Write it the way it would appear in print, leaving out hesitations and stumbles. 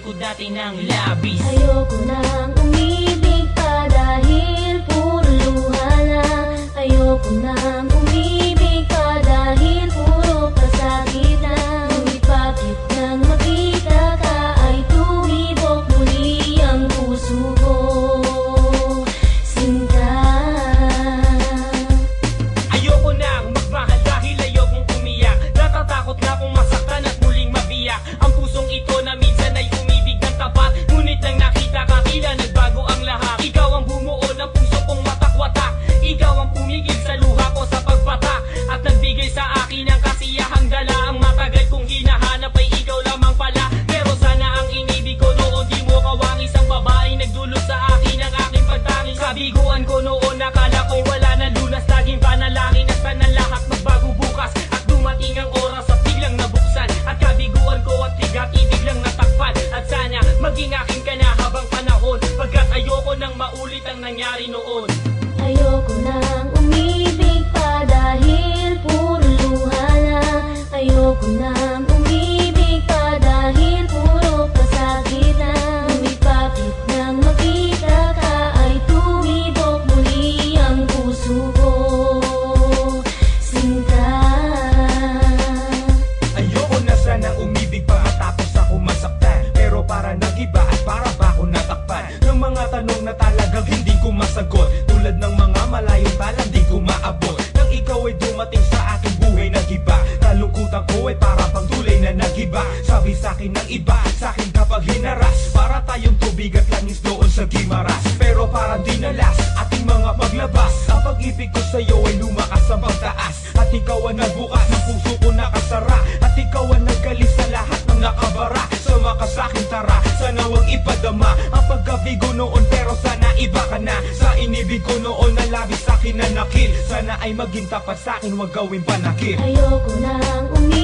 mahal ko dati ng labis. Ayoko nang umibig pa dahil puro luha na. Ayoko nang umibig pa dahil puro pasakit na. Ngunit bakit nang makita ka ay tumibok muli ang puso ko, Sinta. Ayoko nang magmahal dahil ayokong umiyak. Natatakot na kung masaktan at muling mabiyak. Ang pusong ito na minsan ay umibig ng tapat, ngunit nang nakita ka tila nagbago ang lahat. Ikaw ang bumuo ng puso kong watak-watak. Ikaw ang pumigil sa luha ko sa pagpatak, at nagbigay sa akin ng kasiyahang dala. Ang matagal kong hinahanap ay ikaw lamang pala. Pero sana ang inibig ko noon di mo kawang isang babae nagdulot sa akin ang aking pagtanging. Kabiguan ko noon nakala ko'y wala na lunas. Laging panalangin na sana lahat magbago bukas, at dumating ang oras at biglang nabuksan. At kabiguan ko at tigat-ibig lang natakpan. At sana maging akin ka na habang panahon, pagkat ayoko nang maulit ang nangyari noon. Ayoko nang umibig pa dahil puro luha na. Ayoko nang umibig pa dahil puro pasakit na. Ngunit bakit nang makita ka ay tumibok muli ang puso ko, Sinta. Ayoko na sanang umibig pa matapos ako masaktan, pero para nag-iba at para ba ako natakpan ng mga tanong na talagang hindi ko masagot. Tulad ng mga malayong talang di ko maabot. Nang ikaw ay dumating sa aking buhay nag-iba, kalungkutan ko ay para bang tulay na nag-iba. Sabi sa'kin ng iba, sa'kin kapag hinaras, para tayong tubig at langis doon sa Gimaras. Pero parang dinalas ating mga paglabas. Ang pag-ibig ko sa'yo ay lumakas sa pagtaas, at ikaw ang nagbukas ng puso ko nakasara. At ikaw ang nagalis sa lahat ng nakabara. Sama ka sa'kin tara, sana wag ipadama ang pagkabigo noon, pero sana iba ka na. Sa inibig ko noon na labis sa'kin na nakil, sana ay maging tapat sa'kin, wag gawing panakit. Ayoko nang umibig